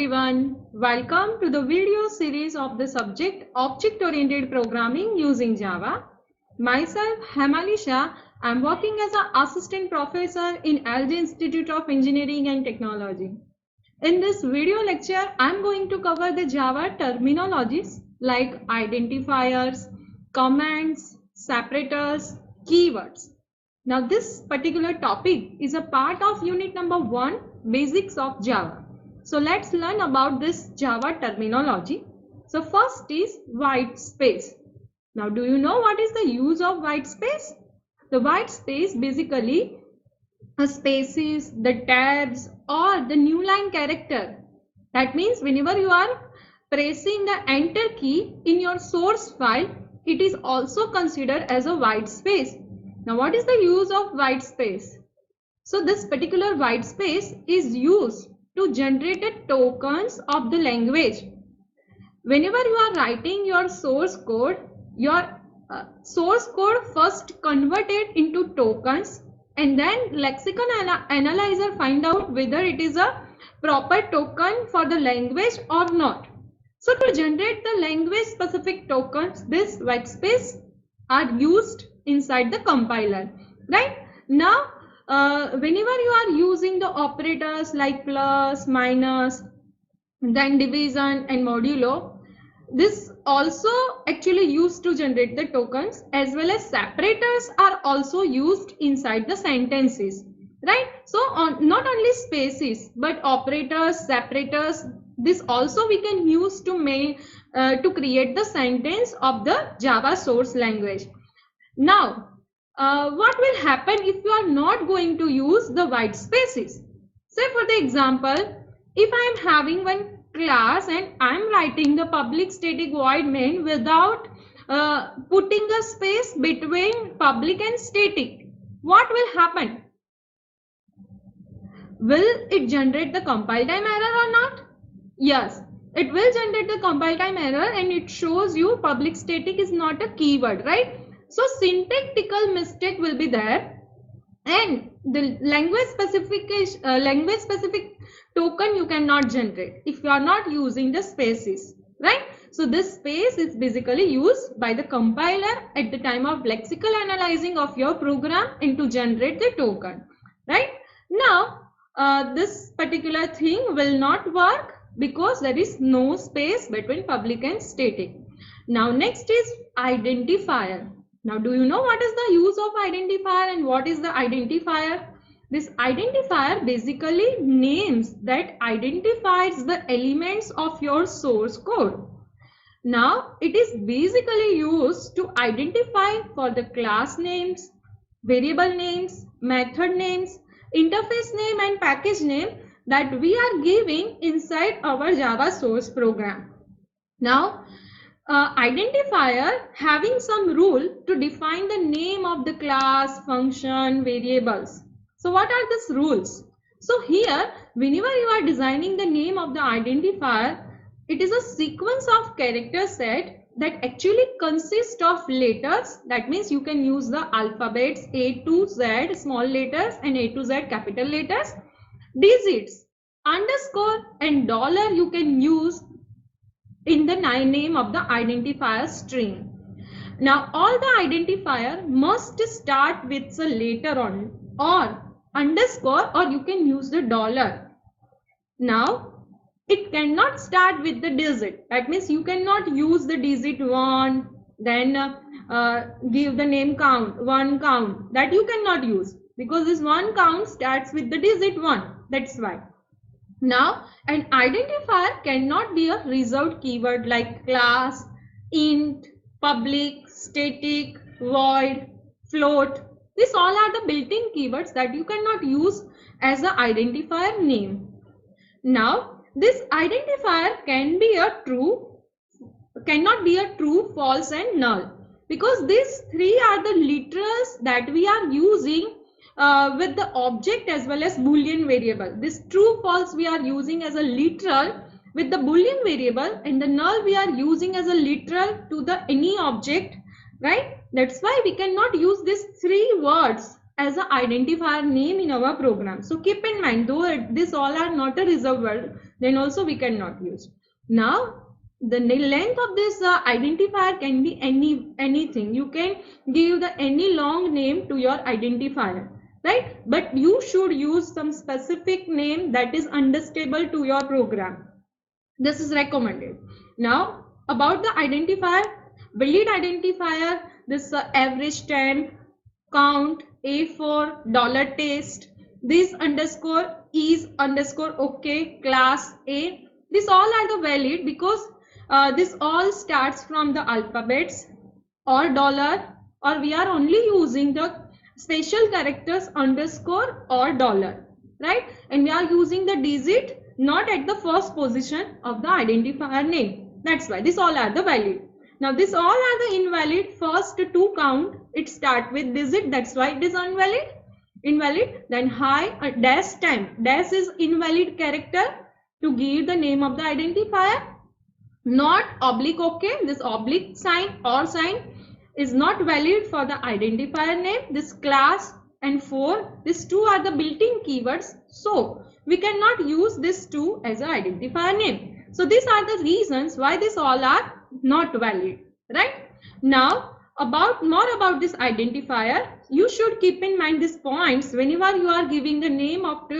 everyone, welcome to the video series of the subject Object-Oriented Programming using Java. Myself, Hamalisha, I am working as an assistant professor in LG Institute of Engineering and Technology. In this video lecture, I am going to cover the Java terminologies like identifiers, commands, separators, keywords. Now this particular topic is a part of unit number 1, Basics of Java. So let's learn about this Java terminology. So first is white space. Now do you know what is the use of white space? The white space basically spaces, the tabs or the new line character. That means whenever you are pressing the enter key in your source file, it is also considered as a white space. Now what is the use of white space? So this particular white space is used to generate the tokens of the language. Whenever you are writing your source code first converted into tokens, and then lexicon analyzer find out whether it is a proper token for the language or not. So to generate the language specific tokens, this white space are used inside the compiler, right? Now whenever you are using the operators like plus, minus, then division and modulo, this also actually used to generate the tokens, as well as separators are also used inside the sentences, right? So not only spaces but operators, separators, this also we can use to create the sentence of the Java source language. Now what will happen if you are not going to use the white spaces? Say for the example, if I am having one class and I am writing the public static void main without putting a space between public and static, what will happen? Will it generate the compile time error or not? Yes, it will generate the compile time error, and it shows you public static is not a keyword, right? So syntactical mistake will be there, and the language specific token you cannot generate if you are not using the spaces, right? So this space is basically used by the compiler at the time of lexical analyzing of your program and to generate the token, right? Now this particular thing will not work because there is no space between public and static. Now next is identifier. Now do you know what is the use of identifier and what is the identifier? This identifier basically names that identifies the elements of your source code. Now it is basically used to identify for the class names, variable names, method names, interface name and package name that we are giving inside our Java source program. Now identifier having some rule to define the name of the class, function, variables. So what are these rules? So here whenever you are designing the name of the identifier, it is a sequence of character set that actually consists of letters. That means you can use the alphabets A to Z small letters and A to Z capital letters, digits, underscore and dollar you can use in the name of the identifier string. Now all the identifier must start with a letter on or underscore, or you can use the dollar. Now it cannot start with the digit. That means you cannot use the digit 1, then give the name count, 1 count. That you cannot use because this 1 count starts with the digit 1. That's why. Now an identifier cannot be a reserved keyword like class, int, public, static, void, float. These all are the built-in keywords that you cannot use as an identifier name. Now this identifier cannot be a true, false and null, because these three are the literals that we are using with the object as well as boolean variable. This true false we are using as a literal with the boolean variable, and the null we are using as a literal to the any object, right? That's why we cannot use these three words as an identifier name in our program. So keep in mind, though these all are not a reserved word, then also we cannot use. Now the length of this identifier can be anything. You can give the any long name to your identifier, right? But you should use some specific name that is understandable to your program. This is recommended. Now about the identifier, valid identifier, this average temp, count, A4, dollar test, this underscore is underscore okay, class A, this all are the valid because this all starts from the alphabets or dollar, or we are only using the special characters underscore or dollar, right? And we are using the digit not at the first position of the identifier name. That's why this all are the valid. Now this all are the invalid. First to count, it start with digit, that's why it is invalid. Then high, dash time, dash is invalid character to give the name of the identifier. Not oblique okay, this oblique sign or sign is not valid for the identifier name. This class and 4, these two are the built-in keywords, so we cannot use this 2 as an identifier name. So these are the reasons why these all are not valid, right? Now more about this identifier, you should keep in mind these points whenever you are giving the name of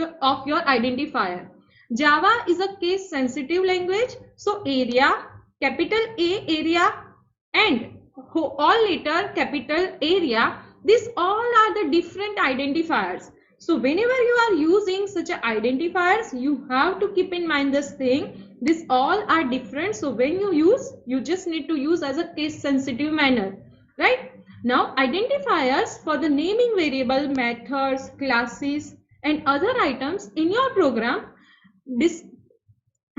your identifier. Java is a case sensitive language, so area, capital A area and all letter capital area, these all are the different identifiers. So whenever you are using such identifiers, you have to keep in mind this thing. These all are different. So when you use, you just need to use as a case sensitive manner, right? Now identifiers for the naming variable, methods, classes and other items in your program.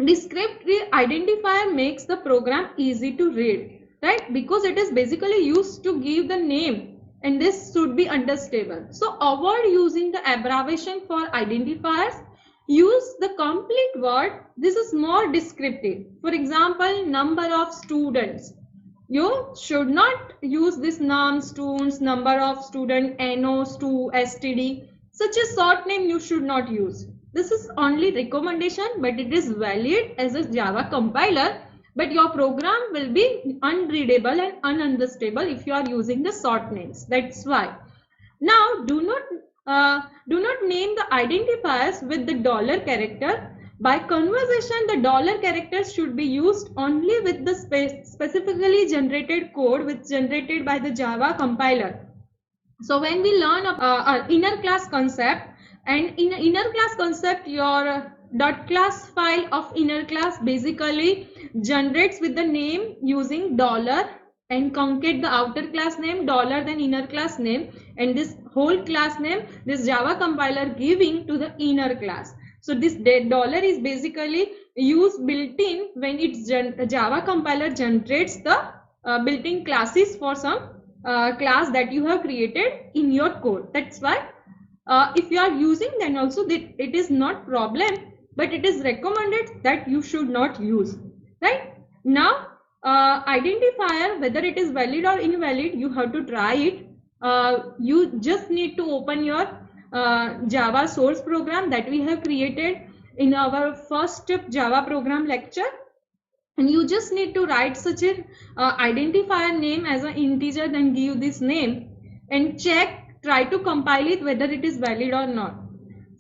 Descriptive identifier makes the program easy to read, right? Because it is basically used to give the name and this should be understandable. So avoid using the abbreviation for identifiers. Use the complete word. This is more descriptive. For example, number of students. You should not use this num, students, number of student, NO, stu, STD. Such a short name you should not use. This is only recommendation, but it is valid as a Java compiler. But your program will be unreadable and ununderstandable if you are using the short names. That's why. Now do not name the identifiers with the dollar character. By conversation, the dollar characters should be used only with the specifically generated code which generated by the Java compiler. So when we learn inner class concept, and in inner class concept, your dot class file of inner class basically generates with the name using dollar and concat the outer class name, dollar, then inner class name, and this whole class name this Java compiler giving to the inner class. So this dollar is basically used built-in when it's Java compiler generates the built-in classes for some class that you have created in your code. That's why if you are using, then also it is not problem, but it is recommended that you should not use, right? Now identifier, whether it is valid or invalid, you have to try it. You just need to open your Java source program that we have created in our first Java program lecture, and you just need to write such an identifier name as an integer, then give this name and try to compile it whether it is valid or not.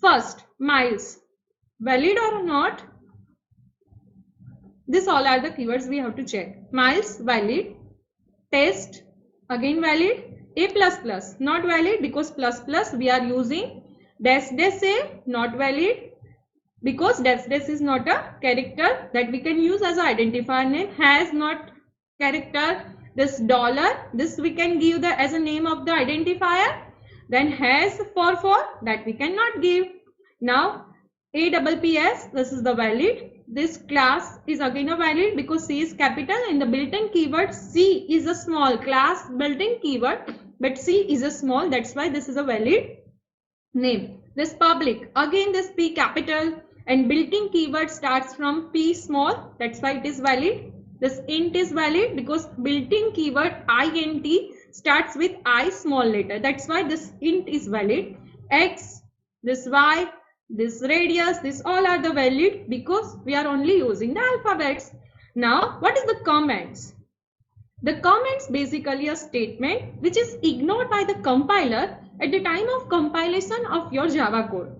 First, miles, valid or not. This all are the keywords we have to check. Miles, valid. Test, again valid. A++, not valid because plus plus we are using. Dash a, not valid because dash is not a character that we can use as an identifier name. Has, not character. This dollar, this we can give the as a name of the identifier. Then has for that we cannot give. Now APPS, this is the valid. This class is again a valid because C is capital and the built-in keyword C is a small. Class built-in keyword, but C is a small, that's why this is a valid name. This public, again this P capital and built-in keyword starts from P small, that's why it is valid. This int is valid because built-in keyword int starts with I small letter, that's why this int is valid. X, this Y, this radius, this all are the valid because we are only using the alphabets. Now, what is the comments? The comments basically a statement which is ignored by the compiler at the time of compilation of your Java code.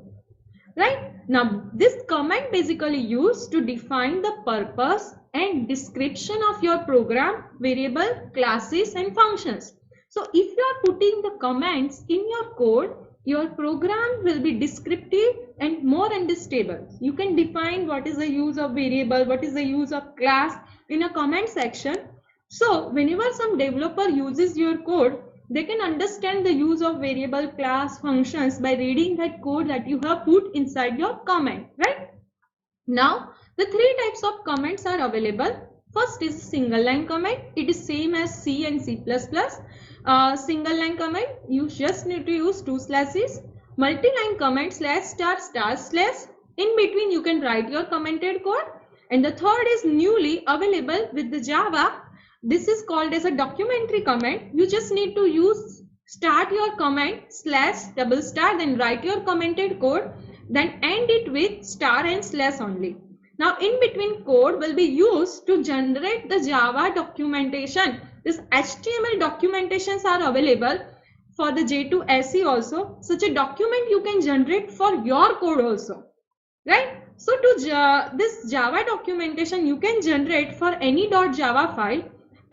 Right? Now, this comment basically used to define the purpose and description of your program, variable, classes and functions. So, if you are putting the comments in your code, your program will be descriptive and more understandable. You can define what is the use of variable, what is the use of class in a comment section. So, whenever some developer uses your code, they can understand the use of variable, class, functions by reading that code that you have put inside your comment, right? Now, the three types of comments are available. First is single line comment. It is same as C and C++. Single line comment, you just need to use 2 slashes. Multi-line comment / star /. In between, you can write your commented code. And the third is newly available with the Java. This is called as a documentary comment. You just need to use start your comment / then write your commented code, then end it with star and / only. Now in between code will be used to generate the Java documentation. This HTML documentations are available for the J2SE also. Such a document you can generate for your code also, right? So to this Java documentation you can generate for any .java file.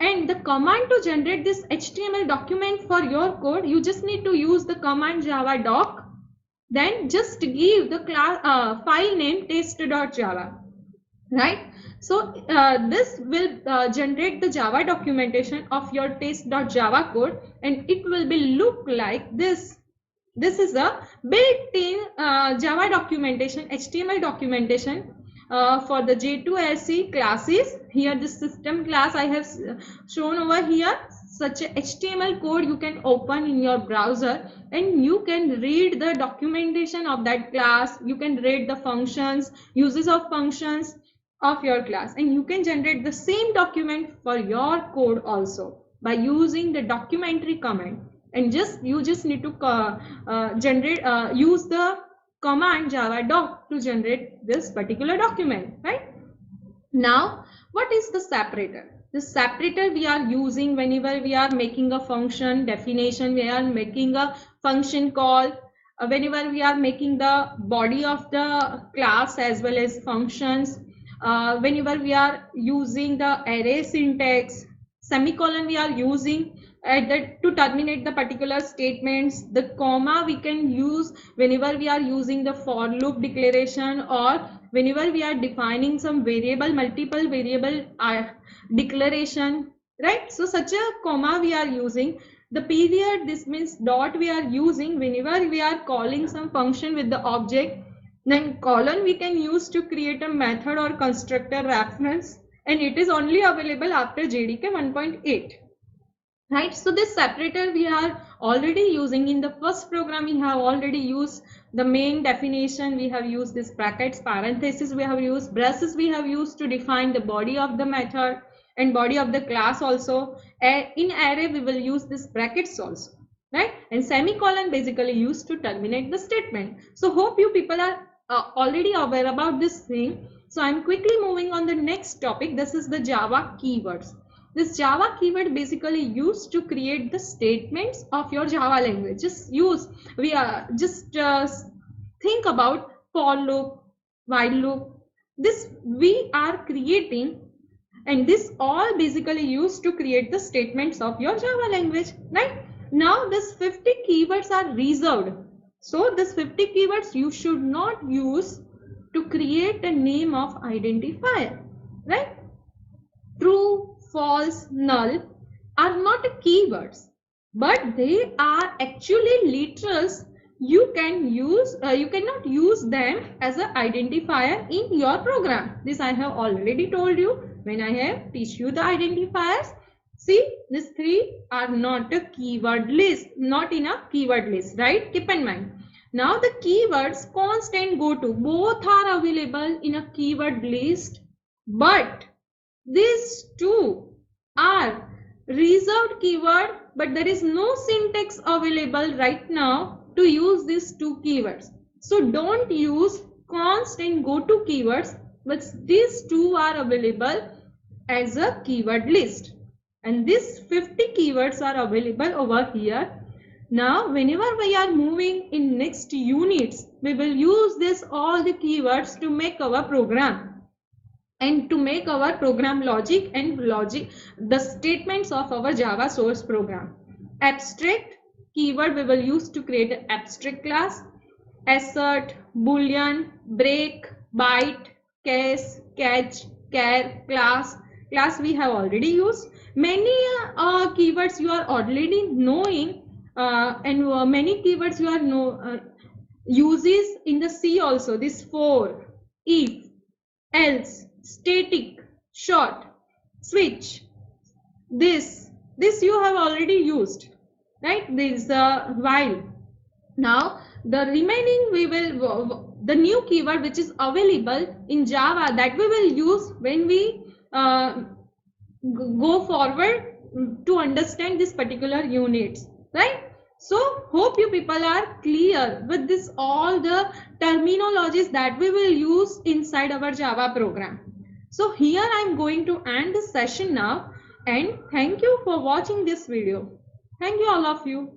And the command to generate this HTML document for your code, you just need to use the command java doc. Then just give the class file name test.java, right? So this will generate the Java documentation of your test.java code, and it will be look like this. This is a built-in Java documentation, HTML documentation. For the J2SE classes. Here this system class I have shown over here. Such a HTML code you can open in your browser and you can read the documentation of that class. You can read the functions, uses of functions of your class, and you can generate the same document for your code also by using the documentary command. And you just need to use the command java doc to generate this particular document, right? Now, what is the separator? The separator we are using whenever we are making a function definition, we are making a function call, whenever we are making the body of the class as well as functions, whenever we are using the array syntax, semicolon we are using to terminate the particular statements. The comma we can use whenever we are using the for loop declaration or whenever we are defining some variable, multiple variable declaration, right? So such a comma we are using. The period, this means dot we are using whenever we are calling some function with the object. Then colon we can use to create a method or constructor reference, and it is only available after JDK 1.8. Right, so this separator we are already using in the first program. We have already used the main definition, we have used this brackets, parentheses, we have used braces, we have used to define the body of the method and body of the class also. In array we will use this brackets also, right? And semicolon basically used to terminate the statement. So hope you people are already aware about this thing. So I'm quickly moving on the next topic. This is the Java keywords. This Java keyword basically used to create the statements of your Java language. Think about for loop, while loop. This we are creating, and this all basically used to create the statements of your Java language, right? Now this 50 keywords are reserved. So this 50 keywords you should not use to create a name of identifier, right? True, false, null are not keywords, but they are actually literals. You cannot use them as an identifier in your program. This I have already told you when I have teach you the identifiers. See, these three are not a keyword list, not in a keyword list, right? Keep in mind. Now the keywords const and goto both are available in a keyword list, but these two are reserved keyword, but there is no syntax available right now to use these two keywords. So don't use const and goto keywords, but these two are available as a keyword list. And these 50 keywords are available over here. Now, whenever we are moving in next units, we will use this all the keywords to make our program and to make our program logic and the statements of our Java source program. Abstract keyword we will use to create an abstract class. Assert, boolean, break, byte, case, catch, char, class. Class we have already used. Many keywords you are already knowing, and many keywords you are uses in the C also. This for, if, else, static, short, switch. This you have already used, right? This while. Now the remaining we will the new keyword which is available in Java that we will use when we go forward to understand this particular units, right? So hope you people are clear with this all the terminologies that we will use inside our Java program. So here I am going to end this session now, and thank you for watching this video. Thank you all of you.